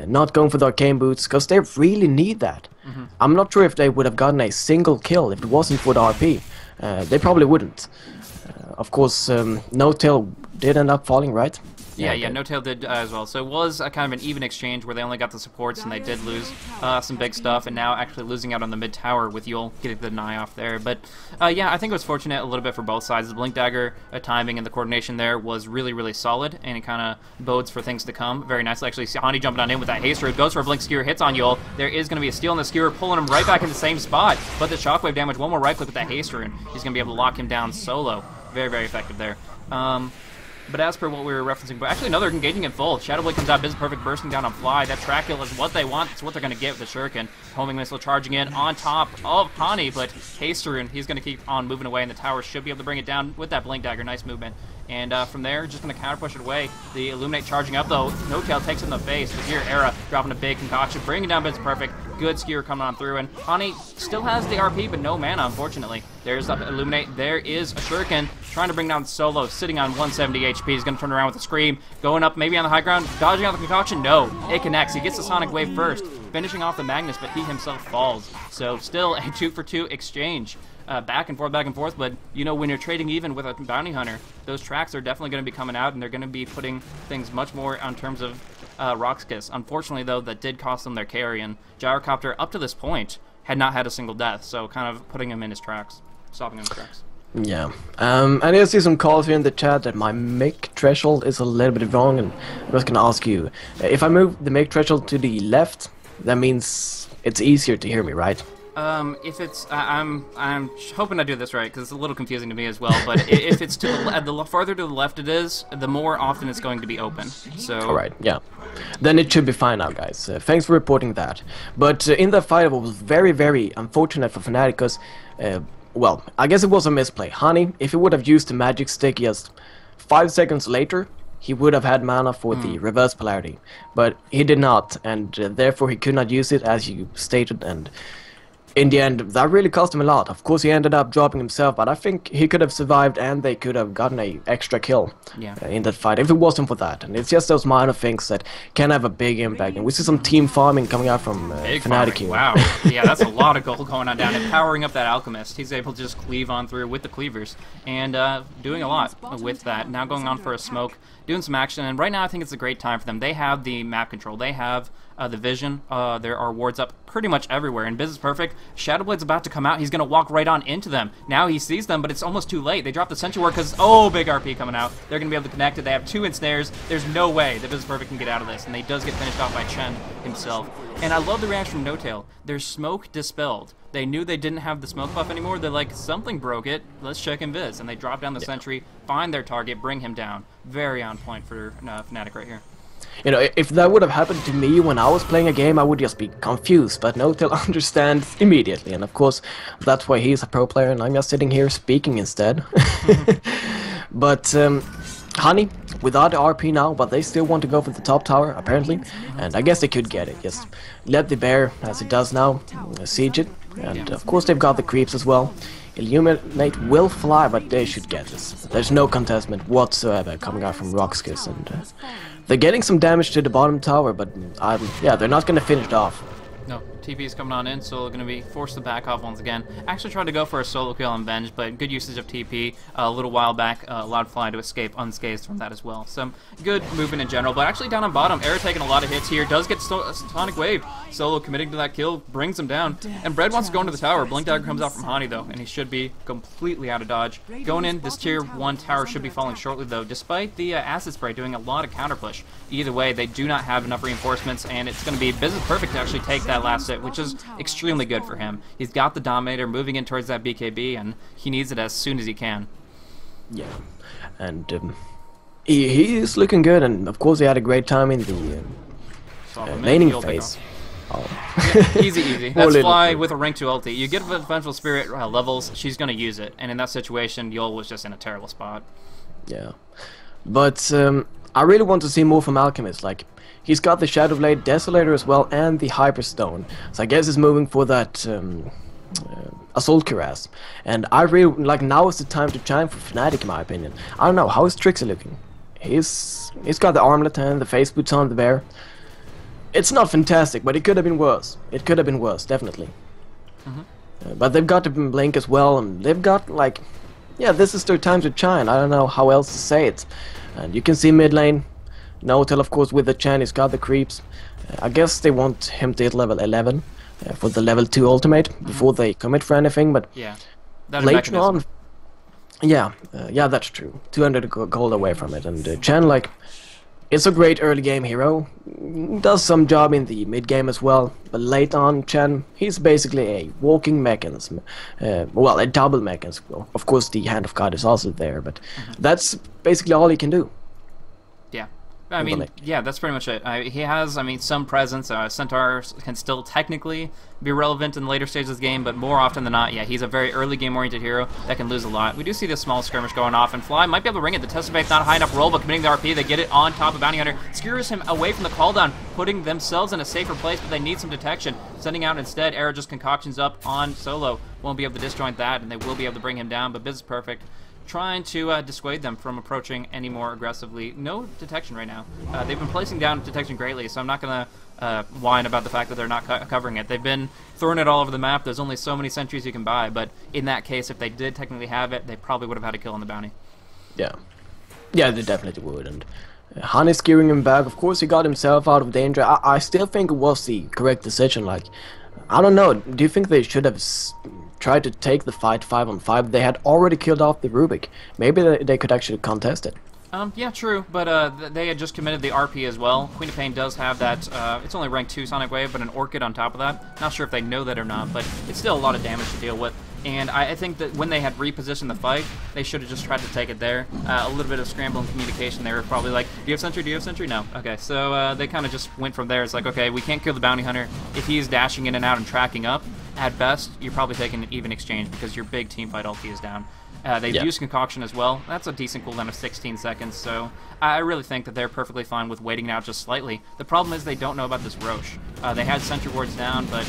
not going for the Arcane Boots, because they really need that. I'm not sure if they would have gotten a single kill if it wasn't for the RP. They probably wouldn't. Of course, No Tail did end up falling, right? Yeah, No-Tail did as well. So it was a kind of an even exchange where they only got the supports and they did lose some big stuff, and now actually losing out on the mid tower with Yul getting the deny off there. But yeah, I think it was fortunate a little bit for both sides. The Blink Dagger timing and the coordination there was really, really solid, and it kind of bodes for things to come. Very nicely, actually. Hani jumping on in with that haste root, goes for a Blink Skewer, hits on Yul. There is going to be a steal on the Skewer, pulling him right back in the same spot, but the shockwave damage, one more right click with that haste rune. He's going to be able to lock him down solo. Very, very effective there. But as per what we were referencing, but actually, no, they're engaging in full. Shadow Blade comes out, Business Perfect bursting down on Fly. That track kill is what they want. It's what they're going to get with the Shuriken. Homing Missile charging in on top of Hani, but Haste Rune, he's going to keep on moving away, and the tower should be able to bring it down with that Blink Dagger. Nice movement. And from there, just going to counter push it away. The Illuminate charging up, though. No-Tail takes it in the face. The Gear Era dropping a big concoction, bringing down Business Perfect. Good Skewer coming on through, and Hani still has the RP, but no mana, unfortunately. There's the Illuminate. There is a Shuriken trying to bring down Solo, sitting on 170 HP. He's going to turn around with a Scream, going up maybe on the high ground, dodging out the concoction. No, it connects. He gets the Sonic Wave first, finishing off the Magnus, but he himself falls. So still a 2-for-2 exchange. Back and forth, but you know, when you're trading even with a bounty hunter, those tracks are definitely going to be coming out, and they're going to be putting things much more on terms of RoX.KiS. Unfortunately, though, that did cost them their carry, and Gyrocopter, up to this point, had not had a single death, so kind of putting him in his tracks, stopping him in his tracks. Yeah, and I see some calls here in the chat that my mic threshold is a little bit wrong, and I'm just gonna ask you, if I move the mic threshold to the left, that means it's easier to hear me, right? If it's, I'm hoping I do this right, because it's a little confusing to me as well, but if it's to the farther to the left it is, the more often it's going to be open, so... Alright, yeah. Then it should be fine now, guys. Thanks for reporting that. But in that fight, it was very, very unfortunate for Fnatic, because, well, I guess it was a misplay. Hani, if he would have used the magic stick just 5 seconds later, he would have had mana for the reverse polarity. But he did not, and therefore he could not use it, as you stated, and... in the end, that really cost him a lot. Of course, he ended up dropping himself, but I think he could have survived, and they could have gotten a extra kill in that fight if it wasn't for that. And it's just those minor things that can have a big impact. And we see some team farming coming out from Fnatic here. Wow, yeah, that's a lot of gold going on down. And powering up that Alchemist, he's able to just cleave on through with the cleavers, and doing a lot with that. Now going on for a smoke, doing some action, and right now I think it's a great time for them. They have the map control. They have the vision. There are wards up pretty much everywhere. And Business Perfect, Shadowblade's about to come out. He's going to walk right on into them. Now he sees them, but it's almost too late. They drop the Sentry Ward because, oh, big RP coming out. They're going to be able to connect it. They have 2 ensnares. There's no way that Business Perfect can get out of this. And he does get finished off by Chen himself. And I love the reaction from No-Tail. Their smoke dispelled. They knew they didn't have the smoke buff anymore. They're like, something broke it. Let's check Invis. And they drop down the Sentry, find their target, bring him down. Very on point for Fnatic right here. You know, if that would have happened to me when I was playing a game, I would just be confused, but No-Tail understands immediately, and of course, that's why he's a pro player, and I'm just sitting here speaking instead. But, Hani, without the RP now, but they still want to go for the top tower, apparently, and I guess they could get it. Just let the bear, as it does now, siege it, and of course they've got the creeps as well. Illuminate will fly, but they should get this. There's no contestment whatsoever coming out from RoX.KiS, and they're getting some damage to the bottom tower, but yeah, they're not going to finish it off. No, TP's coming on in, so going to be forced to back off once again. Actually tried to go for a solo kill on Venge, but good usage of TP a little while back, allowed Fly to escape unscathed from that as well. Some good movement in general, but actually down on bottom, Era taking a lot of hits here, does get Sonic Wave. Solo committing to that kill, brings him down, and Bread wants to go into the tower. Blink Dagger comes out from Hani though, and he should be completely out of dodge. Going in, this tier 1 tower should be falling shortly though, despite the Acid Spray doing a lot of counter push. Either way, they do not have enough reinforcements, and it's going to be Business Perfect to actually take that last hit, which is extremely good for him. He's got the Dominator moving in towards that BKB, and he needs it as soon as he can. Yeah, and he is looking good, and of course he had a great time in the laning phase. Yeah, easy. That's Fly with a rank 2 ulti. You get Vengeful Spirit levels, she's going to use it, and in that situation, Yul was just in a terrible spot. Yeah, but I really want to see more from Alchemist. Like, he's got the Shadow Blade, Desolator as well, and the Hyperstone. So I guess he's moving for that Assault Cuirass. And I really, like, now is the time to shine for Fnatic, in my opinion. I don't know, how is Trixie looking? He's got the armlet and the face boots on the bear. It's not fantastic, but it could have been worse. It could have been worse, definitely. But they've got the Blink as well, and they've got, like, yeah, this is their time to shine. I don't know how else to say it. And you can see mid lane, Notel, of course, with the Chen, he's got the creeps. I guess they want him to hit level 11 for the level 2 ultimate before they commit for anything, but Yeah. That later on... Yeah, yeah, that's true. 200 gold away from it, and Chen, like, it's a great early game hero. Does some job in the mid game as well, but late on, Chen, he's basically a walking mechanism. Well, a double mechanism. Of course, the Hand of God is also there, but that's basically all he can do. Yeah. I mean, yeah, that's pretty much it. He has, I mean, some presence. Centaur can still technically be relevant in the later stages of the game, but more often than not, yeah, he's a very early game-oriented hero that can lose a lot. We do see this small skirmish going off, and Fly might be able to ring it. The Test of Faith not a high enough roll, but committing the RP, they get it on top of Bounty Hunter. Skewers him away from the cooldown, putting themselves in a safer place, but they need some detection. Sending out instead, Era just concoctions up on Solo. Won't be able to disjoint that, and they will be able to bring him down, but Biz is perfect. Trying to dissuade them from approaching any more aggressively. No detection right now. They've been placing down detection greatly, so I'm not going to whine about the fact that they're not covering it. They've been throwing it all over the map. There's only so many sentries you can buy, but in that case, if they did technically have it, they probably would have had a kill on the bounty. Yeah. Yeah, they definitely would, and Han is skewing him back. Of course, he got himself out of danger. I still think it was the correct decision. Like, I don't know, do you think they should have tried to take the fight 5-on-5? They had already killed off the Rubik. Maybe they could actually contest it. Yeah, true, but they had just committed the RP as well. Queen of Pain does have that, it's only rank 2 Sonic Wave, but an Orchid on top of that. Not sure if they know that or not, but it's still a lot of damage to deal with. And I think that when they had repositioned the fight, they should have just tried to take it there. A little bit of scrambling communication. They were probably like, do you have Sentry? Do you have Sentry? No. Okay, so they kind of just went from there. It's like, okay, we can't kill the Bounty Hunter. If he's dashing in and out and tracking up, at best, you're probably taking an even exchange because your big team fight ulti is down. They've used Concoction as well. That's a decent cooldown of 16 seconds, so I really think that they're perfectly fine with waiting out just slightly. The problem is they don't know about this Roche. They had Sentry Wards down, but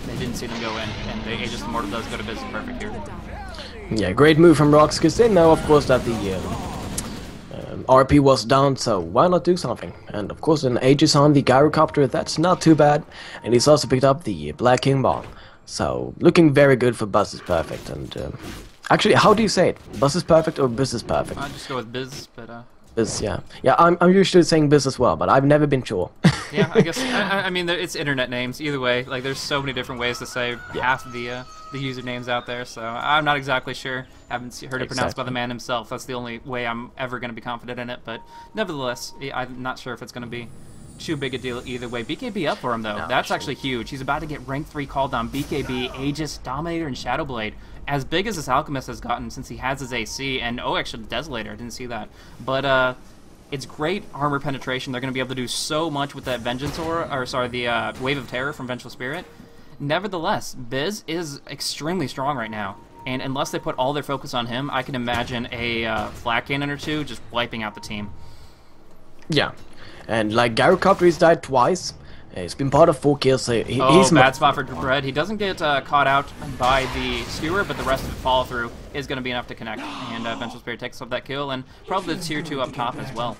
they didn't see them go in, and the Aegis Immortal does go to business perfect here. Yeah, great move from RoX.KiS. They know, of course, that the RP was down, so why not do something? And of course, an Aegis on the Gyrocopter, that's not too bad. And he's also picked up the Black King Ball. So, looking very good for Buzz is Perfect. And actually, how do you say it? Buzz is Perfect or Biz is Perfect? I'll just go with Biz, but Biz, yeah. Yeah, I'm usually saying Biz as well, but I've never been sure. Yeah, I guess, I mean, it's internet names. Either way, like, there's so many different ways to say half of the usernames out there, so I'm not exactly sure. Haven't heard it pronounced by the man himself. That's the only way I'm ever going to be confident in it, but nevertheless, I'm not sure if it's going to be too big a deal either way. BKB up for him, though. No, that's actually huge. He's about to get rank 3 called down. BKB, Aegis, Dominator, and Shadowblade. As big as this Alchemist has gotten since he has his AC, and oh, actually, Desolator, I didn't see that. But, it's great armor penetration. They're going to be able to do so much with that Vengeance Aura, or sorry, the Wave of Terror from Vengeful Spirit. Nevertheless, Biz is extremely strong right now, and unless they put all their focus on him, I can imagine a Flat Cannon or two just wiping out the team. Yeah, and like Gyrocopter, he's died twice. He's been part of 4 kills, so he's bad spot for Bread. He doesn't get caught out by the Skewer, but the rest of the follow through is going to be enough to connect. And Vengeful Spirit takes up that kill, and probably the tier 2 up top as well.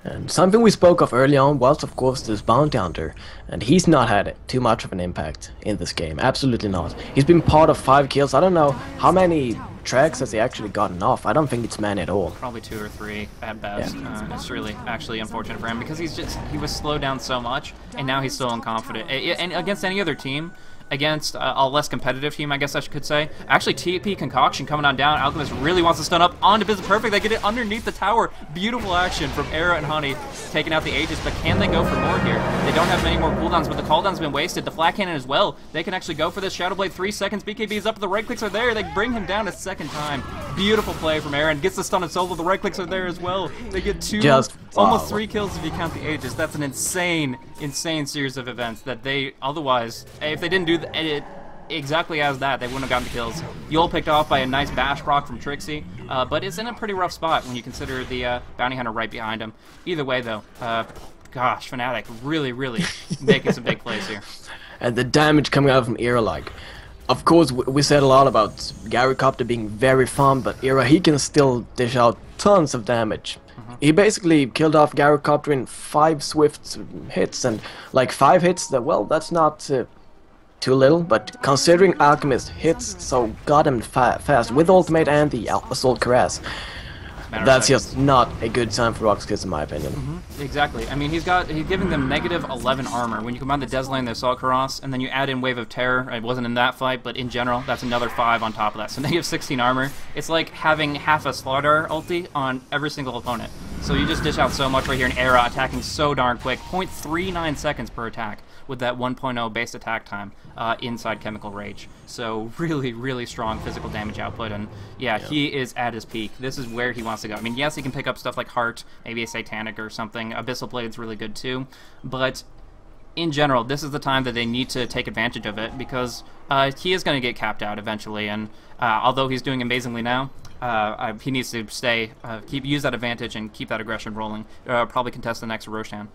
And something we spoke of early on was, of course, this Bounty Hunter, and he's not had too much of an impact in this game. Absolutely not. He's been part of 5 kills. I don't know how many tracks has he actually gotten off. I don't think it's many at all. Probably 2 or 3 at best. Yeah. It's really actually unfortunate for him because he was slowed down so much, and now he's so unconfident. And against any other team, against a less competitive team, I guess I could say. Actually, TP Concoction coming on down. Alchemist really wants to stun up onto Business Perfect. They get it underneath the tower. Beautiful action from Era and Honey, taking out the Aegis, but can they go for more here? They don't have many more cooldowns, but the cooldown's been wasted. The Flat Cannon as well. They can actually go for this. Shadowblade, 3 seconds. BKB is up. The right clicks are there. They bring him down a second time. Beautiful play from Aaron. Gets the stun and Solo. The right clicks are there as well. They get almost 3 kills if you count the Aegis. That's an insane series of events that they otherwise, if they didn't do it exactly as that, they wouldn't have gotten the kills. Yule picked off by a nice bash proc from Trixie, but it's in a pretty rough spot when you consider the Bounty Hunter right behind him. Either way, though, gosh, Fnatic really making some big plays here. And the damage coming out from Era, like, of course, we said a lot about Gyrocopter being very fun, but Era, he can still dish out tons of damage. He basically killed off Gyrocopter in 5 swift hits, and like 5 hits, that's not too little, but considering Alchemist hits so goddamn fast with ultimate and the Assault Caress, matter of That's seconds. just not a good sign for RoX.KiS in my opinion. Exactly. I mean, he's giving them negative 11 armor. When you combine the Deslane and the Assault Cuirass, and then you add in Wave of Terror, it wasn't in that fight, but in general, that's another 5 on top of that. So negative 16 armor. It's like having half a Slaughter ulti on every single opponent. So you just dish out so much right here in Era, attacking so darn quick. 0.39 seconds per attack with that 1.0 base attack time inside Chemical Rage. So really, really strong physical damage output, and yeah, he is at his peak. This is where he wants to go. I mean, yes, he can pick up stuff like Heart, maybe a Satanic or something. Abyssal Blade's really good too, but in general, this is the time that they need to take advantage of it, because he is going to get capped out eventually, and although he's doing amazingly now, he needs to use that advantage and keep that aggression rolling. Probably contest the next Roshan.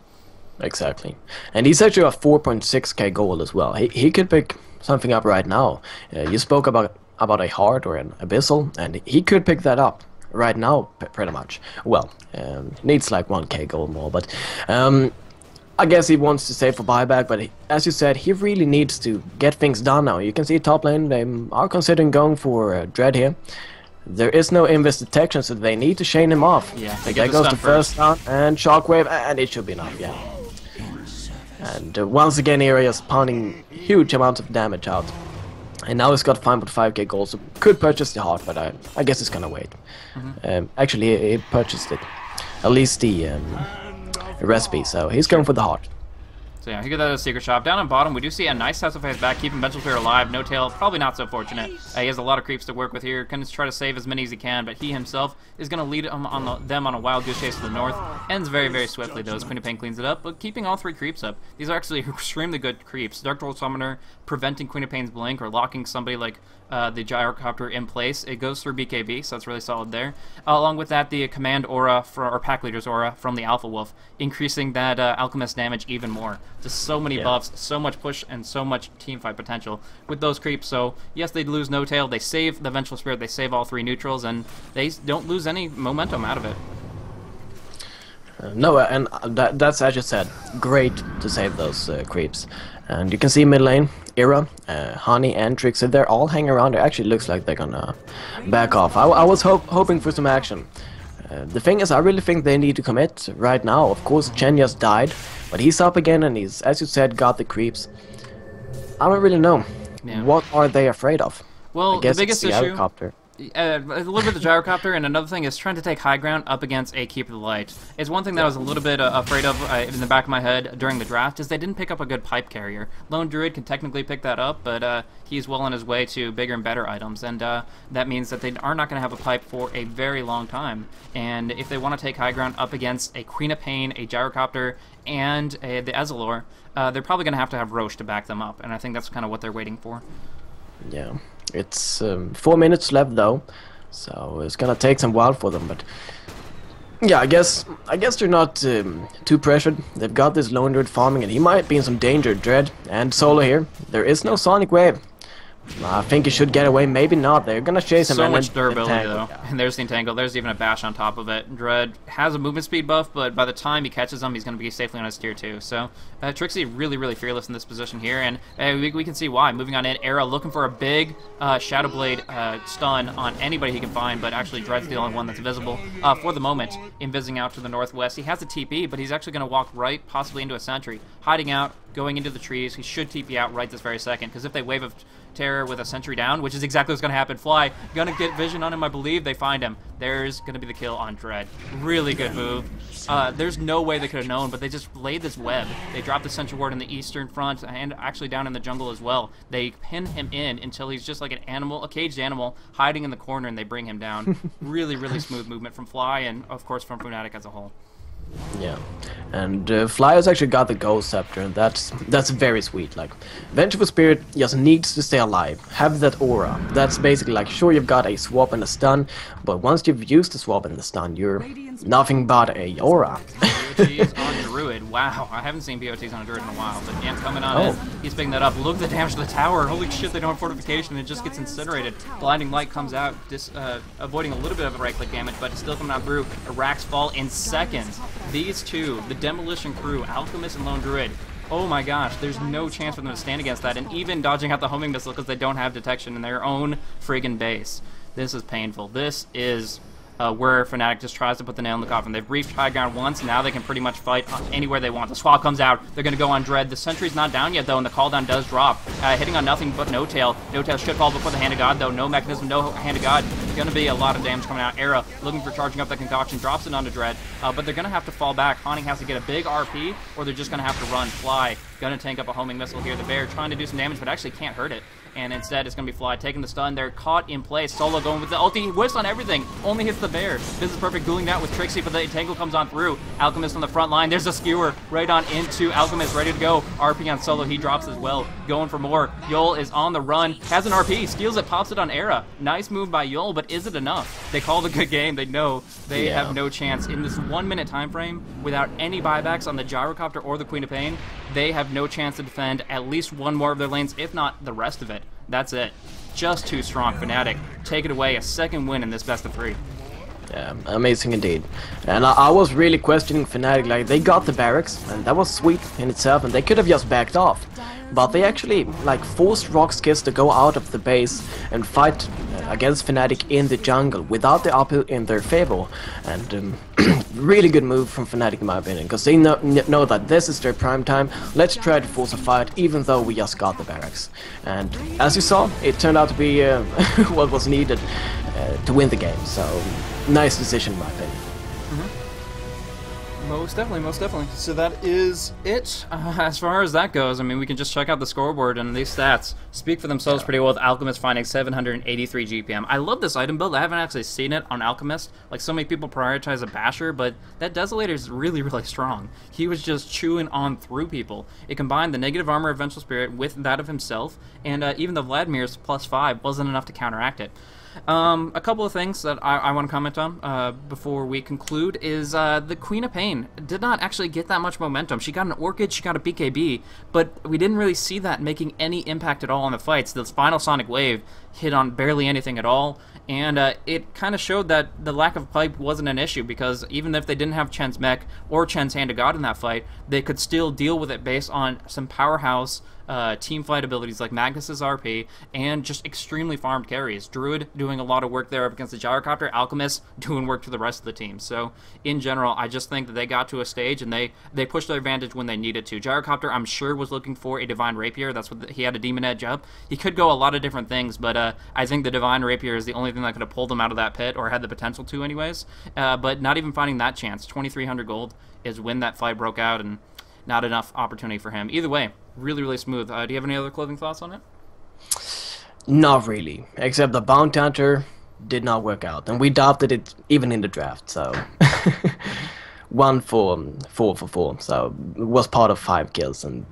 Exactly. And he's actually a 4.6k gold as well. He could pick something up right now. You spoke about a Heart or an Abyssal, and he could pick that up right now, pretty much. Well, needs like 1k gold more, but I guess he wants to save for buyback, but as you said, he really needs to get things done now. You can see top lane, they are considering going for Dread here. There is no invis detection, so they need to chain him off. Yeah, the guy goes to first stun, and Shockwave, and it should be enough, yeah. And once again, Area is pounding huge amounts of damage out. And now he's got 5.5k gold, so could purchase the Heart, but I guess he's gonna wait. Actually, he purchased it. At least the recipe, so he's going for the Heart. So yeah, he got that at a secret shop. Down on bottom, we do see a nice Tesla phase back, keeping Vengeful Fury alive. No tail, probably not so fortunate. He has a lot of creeps to work with here. Going to try to save as many as he can, but he himself is going to lead them on a wild goose chase to the north. Ends very, very swiftly, though, as Queen of Pain cleans it up, but keeping all 3 creeps up. These are actually extremely good creeps. Dark Troll Summoner preventing Queen of Pain's blink or locking somebody like the Gyrocopter in place. It goes through BKB, so that's really solid there. Along with that, the Command Aura, or Pack Leader's Aura from the Alpha Wolf, increasing that Alchemist damage even more. Just so many buffs, so much push, and so much teamfight potential with those creeps. So, yes, they lose No Tail, they save the Vengeful Spirit, they save all 3 neutrals, and they don't lose any momentum out of it. No, and that's, as you said, great to save those creeps. And you can see mid lane, Era, Honey, and Trixie, they're all hanging around. It actually looks like they're gonna back off. I was hoping for some action. The thing is, I really think they need to commit right now. Of course, Chen just died, but he's up again, and he's, as you said, got the creeps. I don't really know. Yeah. What are they afraid of? Well, I guess the biggest it's the issue... helicopter. a little bit of the Gyrocopter, and another thing is trying to take high ground up against a Keeper of the Light. It's one thing that I was a little bit afraid of in the back of my head during the draft, is they didn't pick up a good pipe carrier. Lone Druid can technically pick that up, but he's well on his way to bigger and better items, and that means that they are not going to have a pipe for a very long time. And if they want to take high ground up against a Queen of Pain, a Gyrocopter, and the Ezreal, they're probably going to have Roche to back them up, and I think that's kind of what they're waiting for. Yeah, it's 4 minutes left though, so it's gonna take some while for them. But yeah, I guess they're not too pressured. They've got this Lone Druid farming, and he might be in some danger. Dread and Solo here. There is no Sonic Wave. I think he should get away. Maybe not. They're gonna chase him. So and much then durability though. Yeah. And there's the entangle. There's even a bash on top of it. Dread has a movement speed buff, but by the time he catches him, he's gonna be safely on his tier 2. So Trixie really fearless in this position here, and we can see why. Moving on in, Era looking for a big Shadow Blade stun on anybody he can find, but actually Dread's the only one that's visible for the moment. Invising out to the northwest. He has a TP, but he's actually gonna walk right, possibly into a sentry, hiding out, going into the trees. He should TP out right this very second, because if they Wave of Terror with a sentry down, which is exactly what's going to happen. Fly, gonna get vision on him, I believe. They find him. There's going to be the kill on Dread. Really good move. There's no way they could have known, but they just laid this web. They dropped the sentry ward in the eastern front, and actually down in the jungle as well. They pin him in until he's just like an animal, a caged animal, hiding in the corner, and they bring him down. Really smooth movement from Fly, and of course from Fnatic as a whole. Yeah, and Fly has actually got the Ghost Scepter, and that's very sweet. Like, Vengeful Spirit just needs to stay alive, have that aura. That's basically like, sure, you've got a swap and a stun, but once you've used the swap and the stun, you're nothing but a aura. BOTs on Druid. Wow, I haven't seen BOTs on a Druid in a while, but Yam's coming on in. He's picking that up. Look at the damage to the tower. Holy shit, they don't have fortification, and it just gets incinerated. Blinding Light comes out, avoiding a little bit of the right-click damage, but it's still coming out through. Iraq's fall in seconds. These two, the Demolition Crew, Alchemist and Lone Druid, oh my gosh, there's no chance for them to stand against that, and even dodging out the homing missile because they don't have detection in their own friggin' base. This is painful. This is where Fnatic just tries to put the nail in the coffin. They've reached high ground once, now they can pretty much fight anywhere they want. The swap comes out, they're going to go on Dread. The sentry's not down yet, though, and the call down does drop. Hitting on nothing but No Tail. No Tail should fall before the Hand of God, though. No mechanism, no Hand of God. Going to be a lot of damage coming out. Era looking for charging up the concoction, drops it onto Dread, but they're going to have to fall back. Haunting has to get a big RP, or they're just going to have to run. Fly, going to tank up a homing missile here. The Bear trying to do some damage, but actually can't hurt it. And instead, it's going to be Fly taking the stun. They're caught in place. Solo going with the ulti. He whiffs on everything. Only hits the Bear. This is perfect. Dueling that with Trixie, but the Tangle comes on through. Alchemist on the front line. There's a skewer right on into Alchemist. Ready to go. RP on Solo. He drops as well. Going for more. Yol is on the run. Has an RP. Steals it. Pops it on Era. Nice move by Yol, but is it enough? They called a good game. They know they have no chance. In this 1 minute time frame, without any buybacks on the Gyrocopter or the Queen of Pain, they have no chance to defend at least one more of their lanes, if not the rest of it. That's it. Just too strong. Fnatic take it away. A second win in this best of 3. Yeah, amazing indeed. And I was really questioning Fnatic. Like, they got the barracks, and that was sweet in itself, and they could have just backed off. But they actually, like, forced RoX.KiS to go out of the base and fight against Fnatic in the jungle without the uphill in their favor. And really good move from Fnatic in my opinion, because they know that this is their prime time. Let's try to force a fight, even though we just got the barracks. And as you saw, it turned out to be what was needed to win the game. So, nice decision in my opinion. Most definitely, most definitely. So that is it. As far as that goes, I mean, we can just check out the scoreboard, and these stats speak for themselves pretty well, with Alchemist finding 783 GPM. I love this item build. I haven't actually seen it on Alchemist. Like, so many people prioritize a Basher, but that Desolator is really, really strong. He was just chewing on through people. It combined the negative armor of Vengeful Spirit with that of himself, and even the Vladimir's +5 wasn't enough to counteract it. A couple of things that I want to comment on before we conclude is the Queen of Pain did not actually get that much momentum. She got an Orchid, she got a BKB, but we didn't really see that making any impact at all on the fights. The final Sonic Wave hit on barely anything at all, and it kind of showed that the lack of pipe wasn't an issue, because even if they didn't have Chen's mech or Chen's Hand of God in that fight, they could still deal with it based on some powerhouse team fight abilities like Magnus's RP and just extremely farmed carries. Druid doing a lot of work there up against the Gyrocopter, Alchemist doing work for the rest of the team. So in general, I just think that they got to a stage and they pushed their advantage when they needed to. Gyrocopter, I'm sure, was looking for a Divine Rapier. That's what he had a Demon Edge up. He could go a lot of different things, but I think the Divine Rapier is the only thing that could have pulled him out of that pit, or had the potential to anyways. But not even finding that chance. 2,300 gold is when that fight broke out, and not enough opportunity for him. Either way, really, really smooth. Do you have any other closing thoughts on it? Not really, except the Bounty Hunter did not work out, and we doubted it even in the draft, so 1 for 4, so it was part of 5 kills, and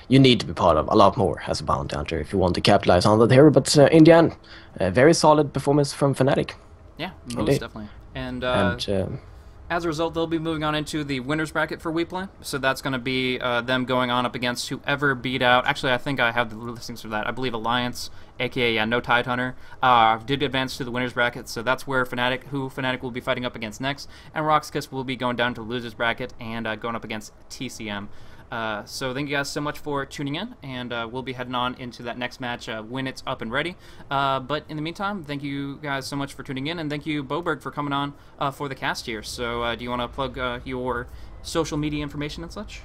you need to be part of a lot more as a Bounty Hunter if you want to capitalize on that hero. But in the end, a very solid performance from Fnatic. Yeah, most definitely. And as a result, they'll be moving on into the winners bracket for WePlay. So that's going to be them going on up against whoever beat out. Actually, I think I have the listings for that. I believe Alliance, aka No Tidehunter, did advance to the winners bracket. So that's where Fnatic will be fighting up against next. And RoX.KiS will be going down to losers bracket and going up against TCM. So thank you guys so much for tuning in, and we'll be heading on into that next match when it's up and ready. But in the meantime, thank you guys so much for tuning in, and thank you, Boberg, for coming on for the cast here. So do you want to plug your social media information and such?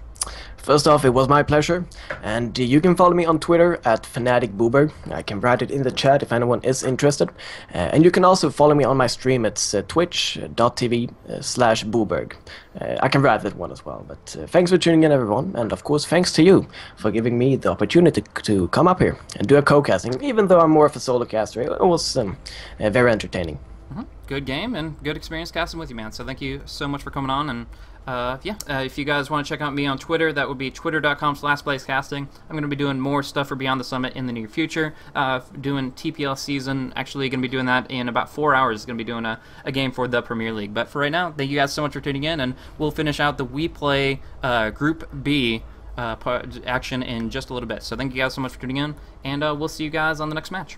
First off, it was my pleasure, and you can follow me on Twitter at FnaticBooberg. I can write it in the chat if anyone is interested. And you can also follow me on my stream. It's twitch.tv/Booberg. I can write that one as well. But thanks for tuning in, everyone, and of course thanks to you for giving me the opportunity to come up here and do a co-casting. Even though I'm more of a solo caster, it was very entertaining. Good game and good experience casting with you, man. So thank you so much for coming on. And if you guys want to check out me on Twitter, that would be twitter.com/blazecasting. I'm going to be doing more stuff for Beyond the Summit in the near future. Doing TPL season, actually going to be doing that in about 4 hours. Going to be doing a game for the Premier League. But for right now, thank you guys so much for tuning in, and we'll finish out the WePlay Group B action in just a little bit. So thank you guys so much for tuning in, and we'll see you guys on the next match.